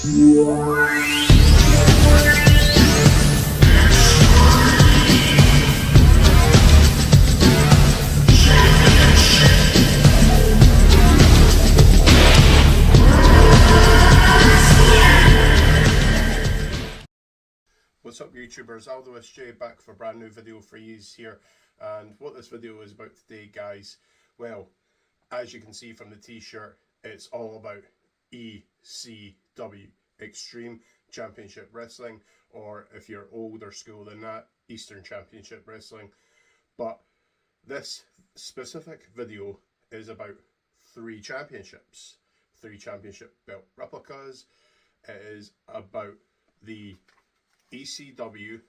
What's up YouTubers, Aldo SJ back for a brand new video for yous here. And what this video is about today, guys, well, as you can see from the t-shirt, it's all about ECW, Extreme Championship Wrestling, or if you're older school than that, Eastern Championship Wrestling. But this specific video is about three championship belt replicas. It is about the ECW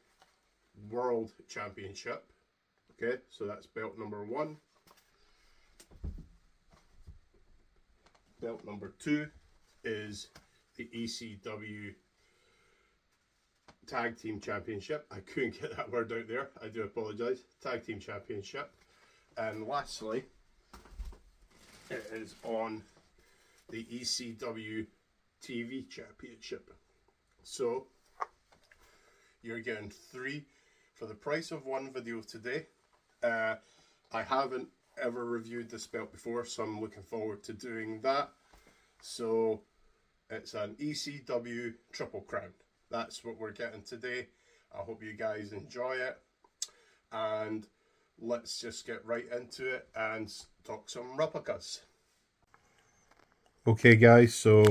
World Championship. Okay, so that's belt number 1. Belt number 2 is the ECW Tag Team Championship. I couldn't get that word out there, I do apologise. Tag Team Championship. And lastly, it is on the ECW TV Championship. So you're getting 3 for the price of 1 video today. I haven't ever reviewed this belt before, so I'm looking forward to doing that. So it's an ECW Triple Crown. That's what we're getting today. I hope you guys enjoy it. And let's just get right into it and talk some replicas. Okay guys, so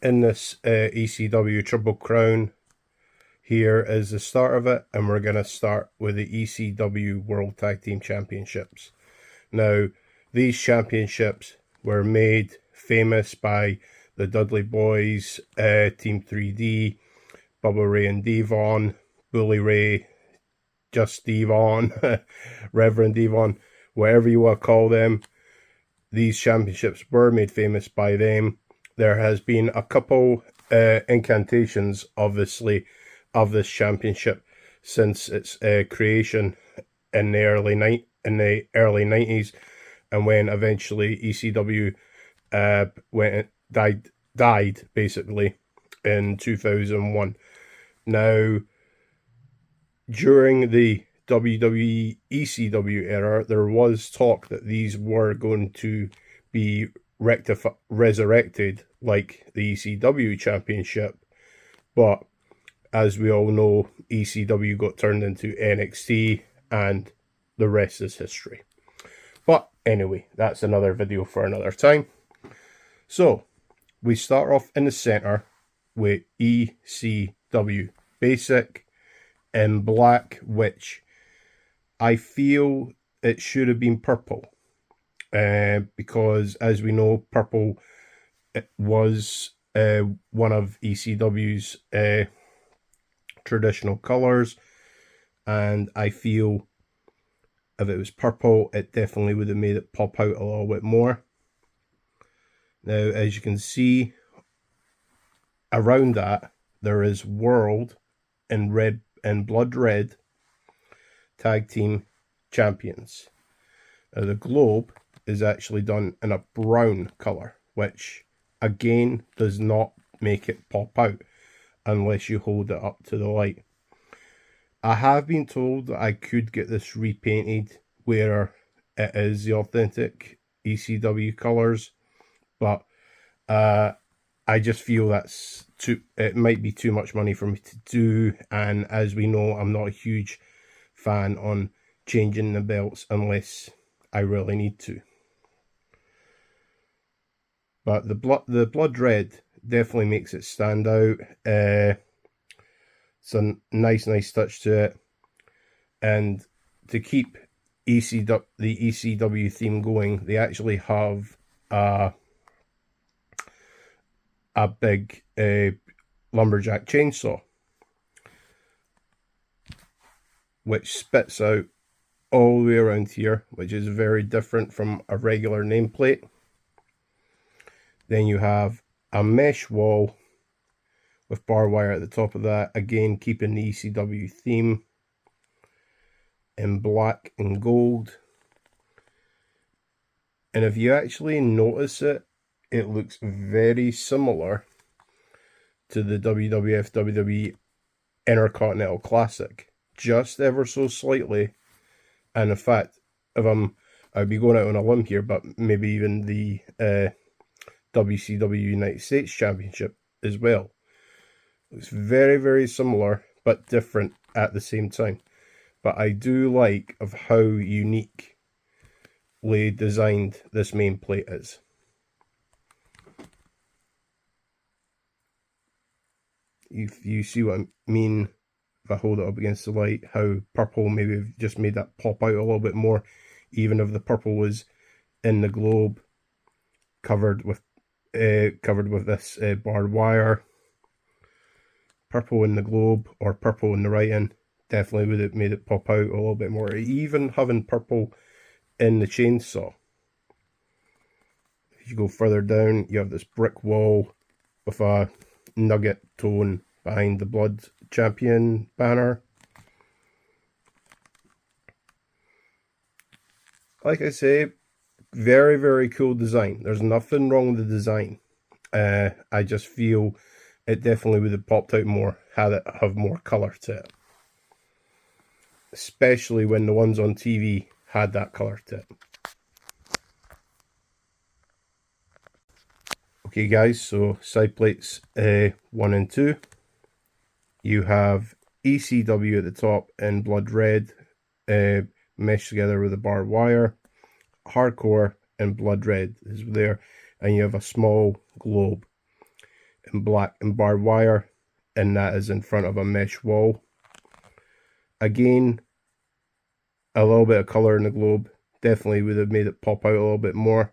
in this ECW Triple Crown, here is the start of it, and we're going to start with the ECW World Tag Team Championships. Now, these championships were made famous by the Dudley Boys, Team 3D, Bubba Ray and Devon, Bully Ray, Just Devon, Reverend Devon, whatever you want to call them. These championships were made famous by them. There has been a couple incantations, obviously, of this championship since its creation in the early 90s, and when eventually ECW died basically in 2001. Now, during the WWE ECW era, there was talk that these were going to be resurrected like the ECW championship, but as we all know, ECW got turned into NXT, and the rest is history. But anyway, that's another video for another time. So, we start off in the center with ECW Basic in black, which I feel it should have been purple. Because, as we know, purple was one of ECW's traditional colors, and I feel if it was purple, it definitely would have made it pop out a little bit more. Now, as you can see, around that there is World in red and blood red Tag Team Champions. Now, the globe is actually done in a brown color, which again does not make it pop out unless you hold it up to the light. I have been told that I could get this repainted where it is the authentic ECW colours, but I just feel it might be too much money for me to do, and as we know, I'm not a huge fan on changing the belts unless I really need to. But the blood red definitely makes it stand out. It's a nice touch to it, and to keep the ECW theme going, they actually have a big lumberjack chainsaw, which spits out all the way around here, which is very different from a regular nameplate. Then you have a mesh wall with barbed wire at the top of that, again keeping the ECW theme in black and gold. And if you actually notice it, it looks very similar to the WWF WWE Intercontinental Classic, just ever so slightly. And in fact, I'd be going out on a limb here, but maybe even the WCW United States Championship as well. It's very, very similar, but different at the same time. But I do like of how uniquely designed this main plate is. If you see what I mean, if I hold it up against the light, how purple maybe just made that pop out a little bit more, even if the purple was in the globe, covered with this barbed wire. Purple in the globe or purple in the writing definitely would have made it pop out a little bit more. Even having purple in the chainsaw. If you go further down, you have this brick wall with a nugget tone behind the Blood Champion banner. Like I say, very, very cool design. There's nothing wrong with the design. I just feel it definitely would have popped out more had it have more colour to it. Especially when the ones on TV had that colour to it. Okay guys, so side plates 1 and 2. You have ECW at the top in blood red, meshed together with a barbed wire. Hardcore in blood red is there, and you have a small globe in black and barbed wire, and that is in front of a mesh wall. Again, a little bit of colour in the globe definitely would have made it pop out a little bit more.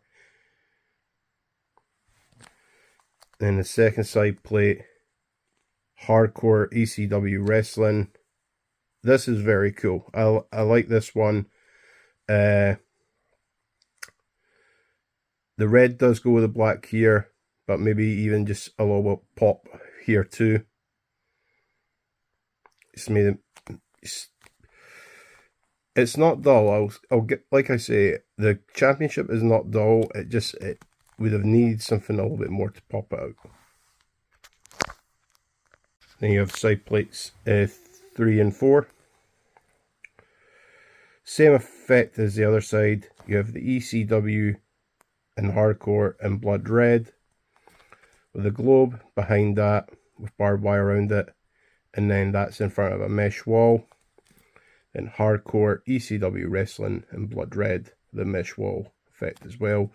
Then the second side plate, hardcore ECW wrestling. This is very cool. I like this one. The red does go with the black here, but maybe even just a little bit pop here too. It's made it's not dull. I'll get, like I say, the championship is not dull. It would have needed something a little bit more to pop out. Then you have side plates 3 and 4. Same effect as the other side. You have the ECW and hardcore in blood red, with a globe behind that with barbed wire around it, and then that's in front of a mesh wall. Then hardcore ECW wrestling in blood red, the mesh wall effect as well.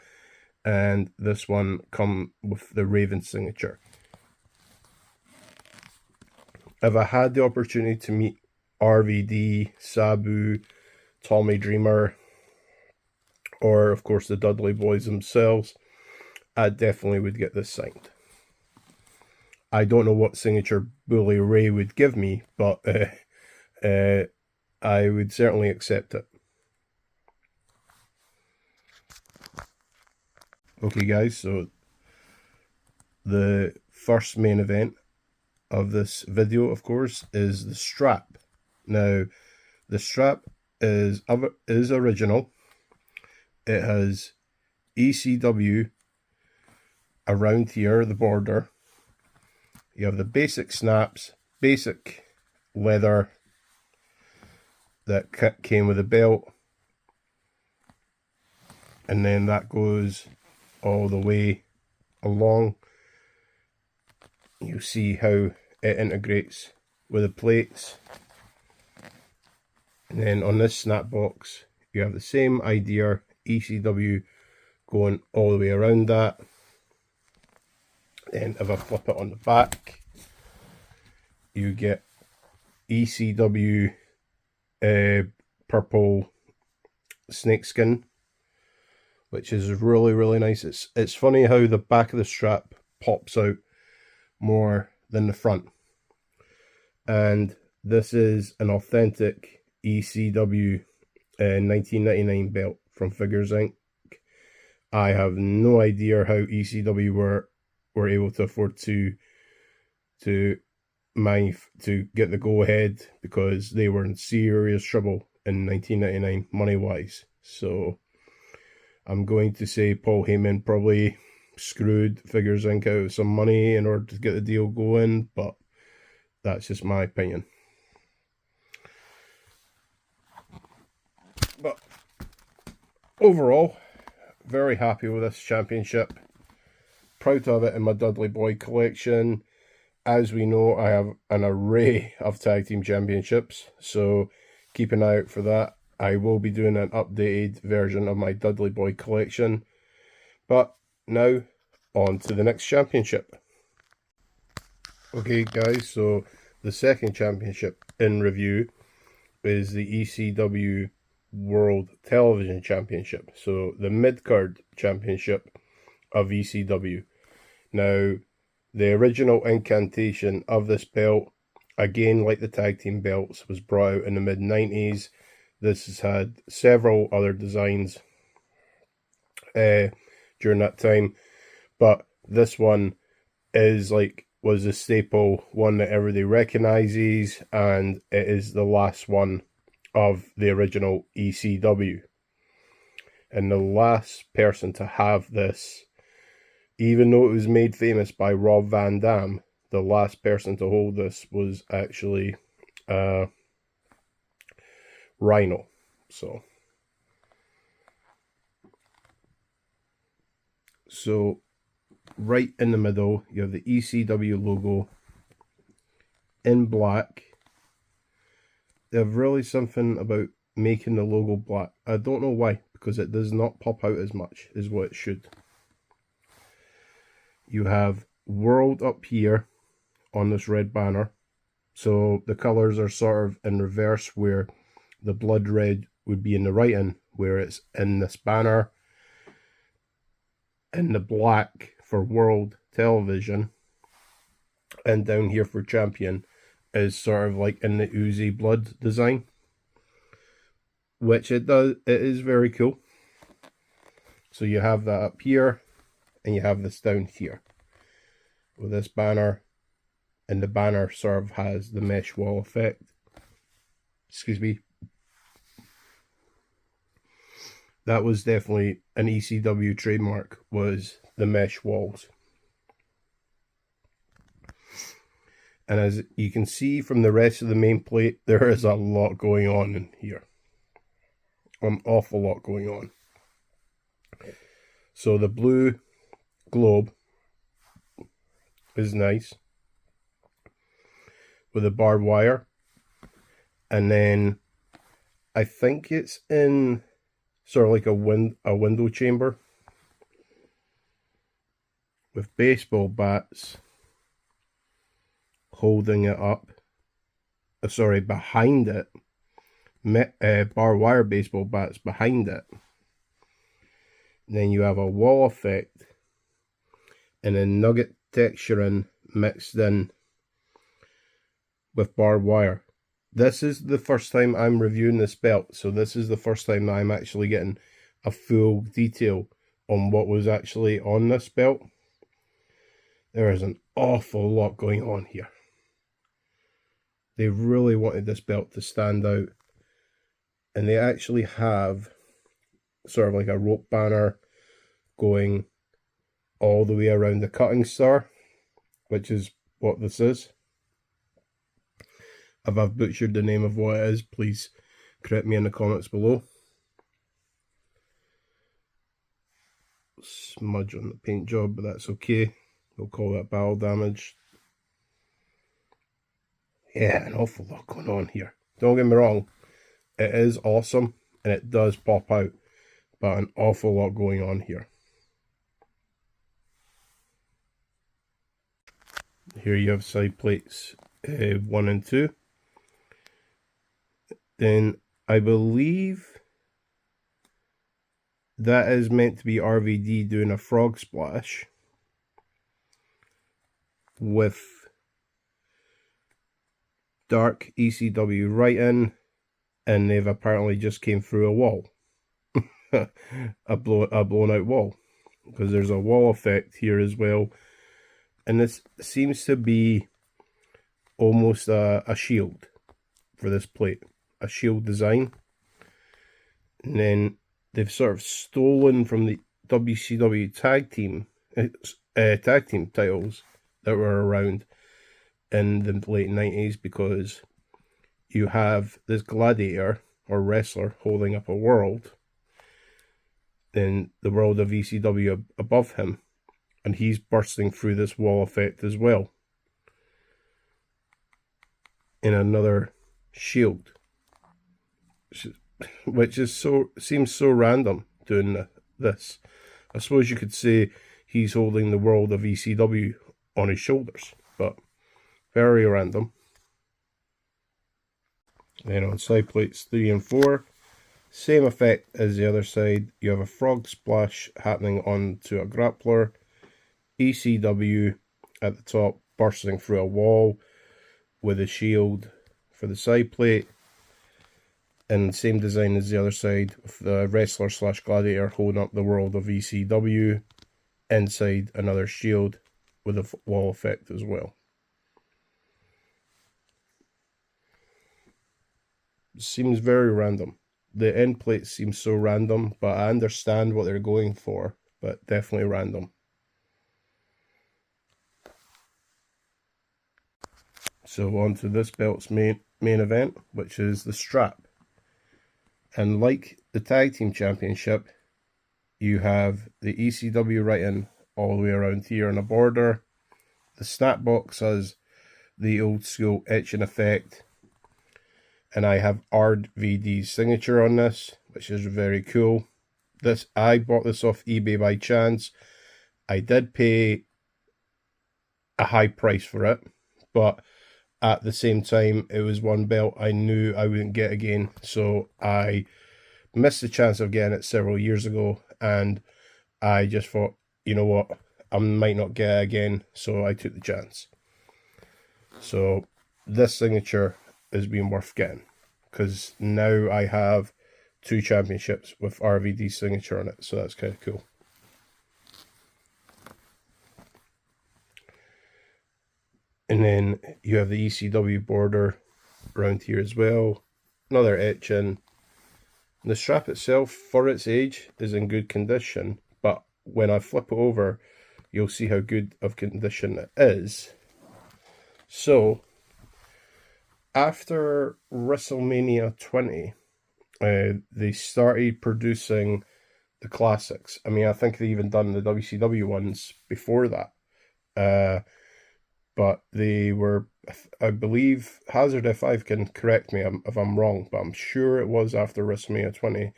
And this one come with the Raven signature. If I had the opportunity to meet RVD, Sabu, Tommy Dreamer, or of course the Dudley Boys themselves, I definitely would get this signed. I don't know what signature Bully Ray would give me, but I would certainly accept it. Okay guys, so the first main event of this video, of course, is the strap. Now, the strap is original. It has ECW around here, the border. You have the basic snaps, basic leather that came with a belt, and then that goes all the way along. You see how it integrates with the plates. And then on this snap box, you have the same idea, ECW going all the way around that. Then if I flip it on the back, you get ECW purple snakeskin, which is really, really nice. It's funny how the back of the strap pops out more than the front. And this is an authentic ECW 1999 belt from Figures Inc. I have no idea how ECW were able to afford to get the go ahead, because they were in serious trouble in 1999 money wise. So I'm going to say Paul Heyman probably screwed Figures Inc. out of some money in order to get the deal going, but that's just my opinion. But overall, very happy with this championship. Proud to have it in my Dudley Boy collection. As we know, I have an array of tag team championships, so keep an eye out for that. I will be doing an updated version of my Dudley Boy collection. But now, on to the next championship. Okay guys, so the second championship in review is the ECW World Television Championship. So the mid-card championship of ECW. Now, the original incantation of this belt, again like the tag team belts, was brought out in the mid-90s. This has had several other designs during that time, but this one was a staple, one that everybody recognizes, and it is the last one of the original ECW. And the last person to have this, even though it was made famous by Rob Van Dam, the last person to hold this was actually Rhino. So right in the middle, you have the ECW logo in black. They have really something about making the logo black. I don't know why, because it does not pop out as much as what it should. You have World up here on this red banner. So the colors are sort of in reverse, where the blood red would be in the writing, where it's in this banner. And the black for World Television, and down here for Champion is sort of like in the oozy blood design, which it is very cool. So you have that up here, and you have this down here with this banner, and the banner sort of has the mesh wall effect. Excuse me. That was definitely an ECW trademark, was the mesh walls. And as you can see from the rest of the main plate, there is a lot going on in here. An awful lot going on. So the blue globe is nice, with a barbed wire. And then I think it's in sort of like a window chamber with baseball bats holding it up. Behind it. Barbed wire baseball bats behind it. And then you have a wall effect and then nugget texturing mixed in with barbed wire. This is the first time I'm reviewing this belt, so this is the first time that I'm actually getting a full detail on what was actually on this belt. There is an awful lot going on here. They really wanted this belt to stand out, and they actually have sort of like a rope banner going all the way around the cutting star, which is what this is. If I've butchered the name of what it is, please correct me in the comments below. Smudge on the paint job, but that's okay. We'll call that battle damage. Yeah, an awful lot going on here. Don't get me wrong, it is awesome and it does pop out, but an awful lot going on here. Here you have side plates 1 and 2. Then I believe that is meant to be RVD doing a frog splash with dark ECW writing, and they've apparently just came through a wall. a blown out wall, because there's a wall effect here as well, and this seems to be almost a shield for this plate, a shield design. And then they've sort of stolen from the WCW tag team tag team titles that were around in the late 90s, because you have this gladiator or wrestler holding up a world, then the world of ECW above him, and he's bursting through this wall effect as well in another shield, which is seems so random doing this. I suppose you could say he's holding the world of ECW on his shoulders, but very random. Then on side plates 3 and 4, same effect as the other side. You have a frog splash happening onto a grappler, ECW at the top bursting through a wall with a shield for the side plate, and same design as the other side, with the wrestler / gladiator holding up the world of ECW inside another shield with a wall effect as well. Seems very random. The end plate seems so random, but I understand what they're going for, but definitely random. So on to this belt's main event, which is the strap. And like the Tag Team Championship, you have the ECW writing all the way around here on a border. The snap box has the old school etching effect. And I have RVD's signature on this, which is very cool. I bought this off eBay by chance. I did pay a high price for it, but at the same time, it was one belt I knew I wouldn't get again. So I missed the chance of getting it several years ago, and I just thought, you know what, I might not get it again, so I took the chance. So this signature has been worth getting, because now I have 2 championships with RVD's signature on it, so that's kind of cool. And then you have the ECW border around here as well, another etching. The strap itself, for its age, is in good condition, but when I flip it over, you'll see how good of condition it is. So after WrestleMania 20, they started producing the classics. I mean, I think they even done the WCW ones before that. But they were, I believe, Hazard F5 can correct me if I'm wrong, but I'm sure it was after WrestleMania 20,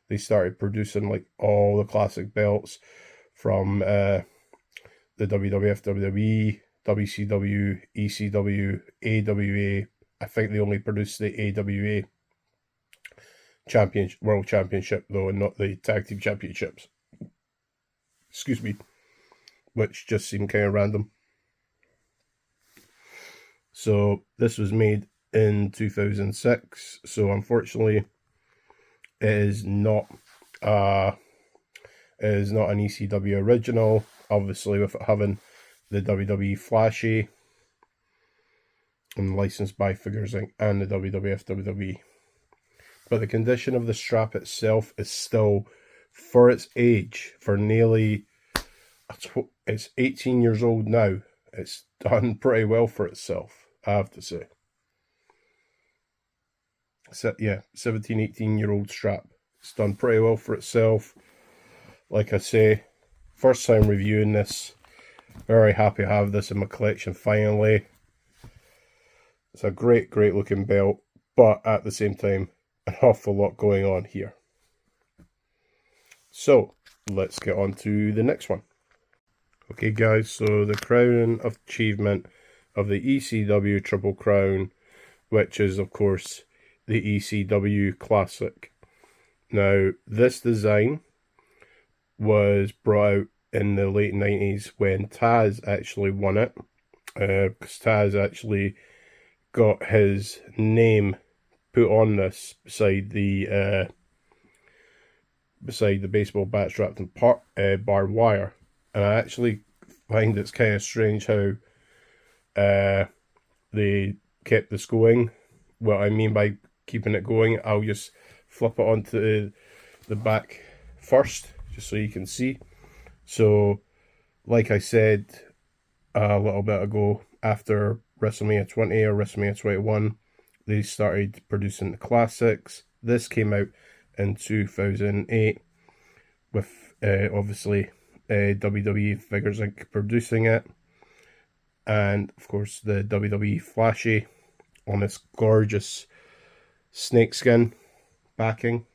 they started producing like all the classic belts from the WWF, WWE, WCW, ECW, AWA. I think they only produced the AWA World Championship though, and not the Tag Team Championships. Excuse me. Which just seemed kind of random. So this was made in 2006. So unfortunately, it is not an ECW original. Obviously, with it having the WWE Flashy and licensed by Figures Inc. and the WWF WWE. But the condition of the strap itself is still, for its age, for nearly, it's 18 years old now. It's done pretty well for itself, I have to say. So, yeah, 17, 18-year-old strap. It's done pretty well for itself. Like I say, first time reviewing this. Very happy to have this in my collection finally. It's a great, great looking belt, but at the same time, an awful lot going on here. So, let's get on to the next one. Okay guys, so the crowning of achievement of the ECW Triple Crown, which is of course the ECW Classic. Now, this design was brought out in the late 90s when Taz actually won it, because Taz actually got his name put on this beside the baseball bat strapped in barbed wire. And I actually find it's kind of strange how they kept this going. What I mean by keeping it going, I'll just flip it onto the back first, just so you can see. So like I said a little bit ago, after WrestleMania 20 or WrestleMania 21, they started producing the classics. This came out in 2008 with obviously WWE Figures Inc. producing it, and of course the WWE Flashy on this gorgeous snakeskin backing.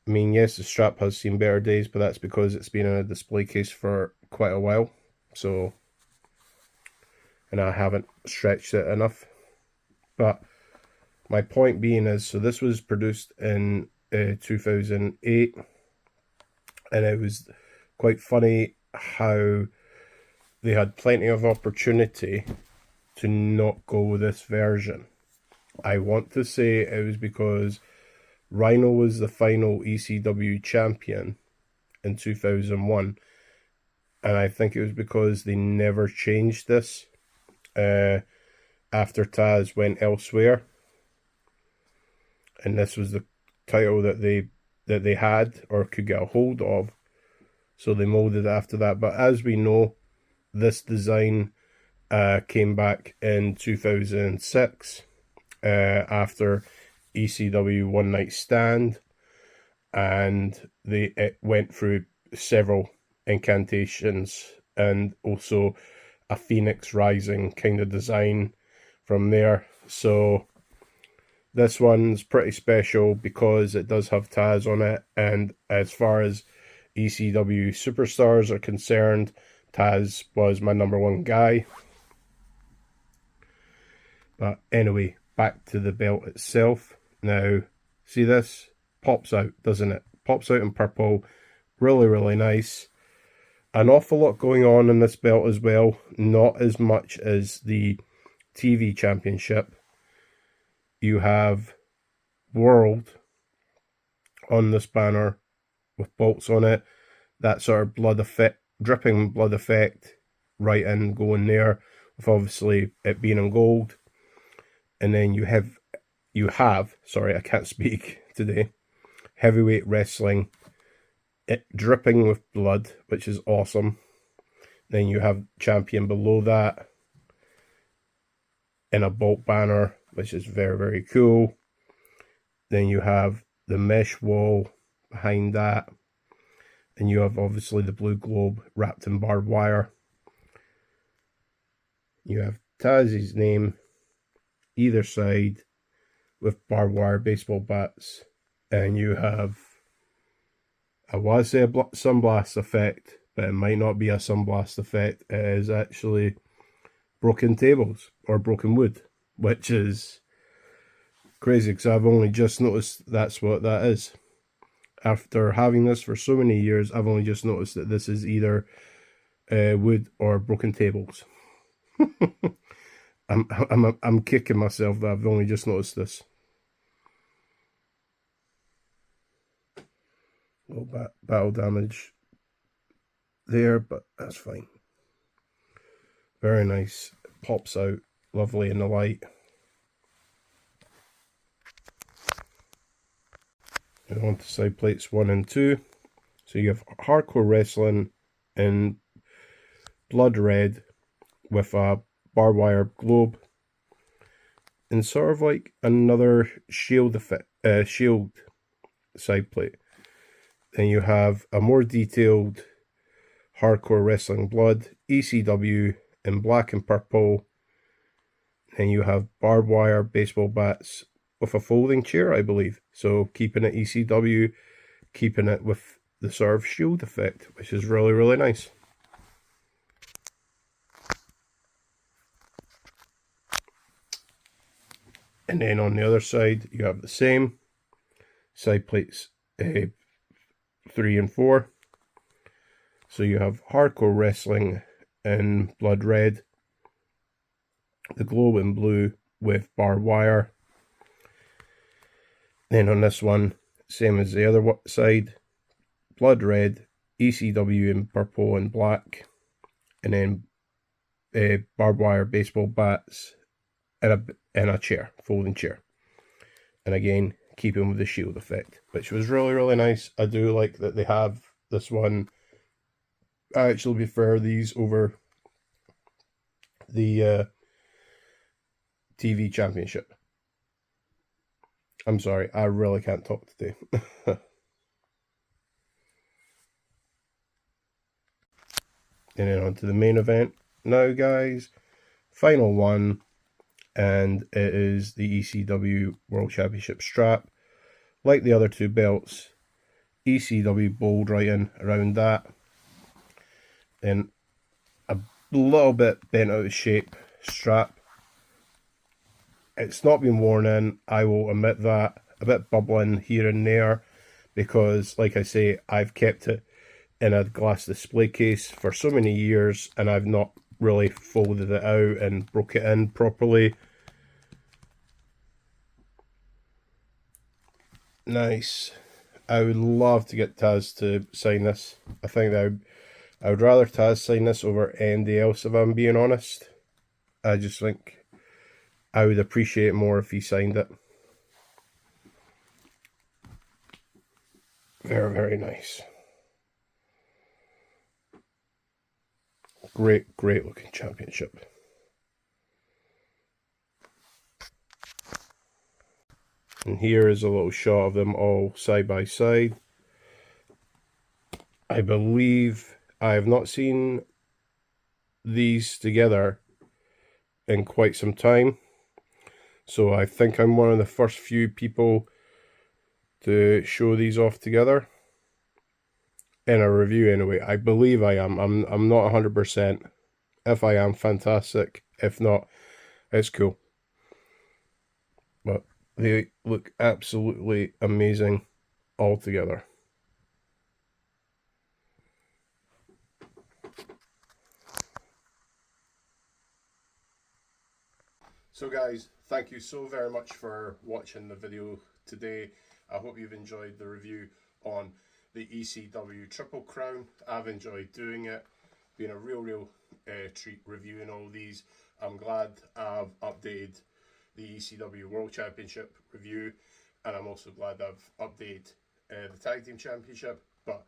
I mean, yes, the strap has seen better days, but that's because it's been in a display case for quite a while. So, and I haven't stretched it enough. But my point being is, so this was produced in 2008, and it was quite funny how they had plenty of opportunity to not go with this version. I want to say it was because Rhino was the final ECW champion in 2001, and I think it was because they never changed this after Taz went elsewhere, and this was the title that they had or could get a hold of, so they molded after that. But as we know, this design came back in 2006 after ECW One Night Stand, and it went through several incantations and also a phoenix rising kind of design from there. So this one's pretty special because it does have Taz on it, and as far as ECW superstars are concerned, Taz was my number one guy. But anyway, back to the belt itself. Now, see this? Pops out, doesn't it? Pops out in purple. Really, really nice. An awful lot going on in this belt as well. Not as much as the TV Championship. You have World on this banner with bolts on it. That sort of blood effect, dripping blood effect, right in going there, with obviously it being in gold. And then you have, sorry, I can't speak today, heavyweight wrestling, it dripping with blood, which is awesome. Then you have champion below that in a bolt banner, which is very, very cool. Then you have the mesh wall behind that. And you have obviously the blue globe wrapped in barbed wire. You have Taz's name either side with barbed wire baseball bats. And you have, I want to say a sunblast effect, but it might not be a sunblast effect. It is actually broken tables or broken wood, which is crazy because I've only just noticed that's what that is. After having this for so many years, I've only just noticed that this is either wood or broken tables. I'm kicking myself that I've only just noticed this. A little battle damage there, but that's fine. Very nice. Pops out lovely in the light. And on to side plates 1 and 2. So you have Hardcore Wrestling in blood red with a barbed wire globe, and sort of like another shield effect, shield side plate. Then you have a more detailed Hardcore Wrestling Blood, ECW in black and purple. Then you have barbed wire baseball bats with a folding chair, I believe. So keeping it ECW, keeping it with the sort of shield effect, which is really, really nice. And then on the other side, you have the same side plates 3 and 4. So you have Hardcore Wrestling in blood red, the globe in blue with barbed wire. Then on this one, same as the other side, blood red, ECW in purple and black, and then barbed wire baseball bats and a chair, folding chair. And again, keeping with the shield effect, which was really, really nice. I do like that they have this one I actually prefer these over the TV Championship. I'm sorry, I really can't talk today. And then on to the main event now, guys. Final one, and it is the ECW World Championship strap. Like the other two belts, ECW bold writing around that. Then a little bit bent out of shape strap. It's not been worn in, I will admit that. A bit bubbling here and there because, like I say, I've kept it in a glass display case for so many years and I've not really folded it out and broke it in properly. Nice. I would love to get Taz to sign this. I think that I would rather Taz sign this over anybody else, if I'm being honest. I just think I would appreciate it more if he signed it. Very, very nice. Great, great looking championship. And here is a little shot of them all side by side. I believe I have not seen these together in quite some time. So I think I'm one of the first few people to show these off together. In a review anyway. I believe I am. I'm not 100%. If I am, fantastic. If not, it's cool. But they look absolutely amazing all together. So guys, thank you so very much for watching the video today. I hope you've enjoyed the review on the ECW Triple Crown. I've enjoyed doing it. Been a real treat reviewing all these. I'm glad I've updated the ECW World Championship review, and I'm also glad I've updated the Tag Team Championship, but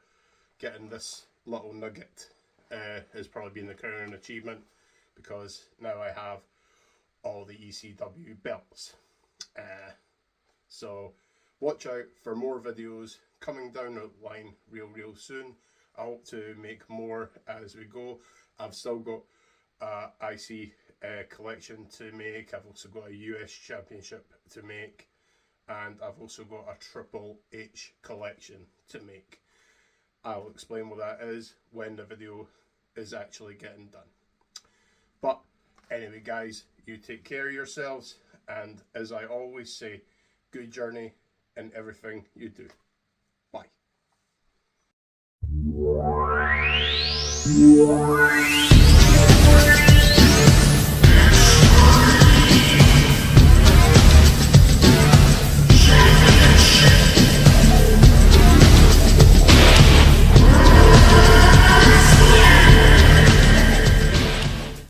getting this little nugget has probably been the crowning achievement, because now I have all the ECW belts. So watch out for more videos coming down the line real soon. I hope to make more as we go. I've still got IC collection to make. I've also got a US Championship to make, and I've also got a Triple H collection to make. I'll explain what that is when the video is actually getting done. But anyway guys, you take care of yourselves, and as I always say, good journey in everything you do. Bye.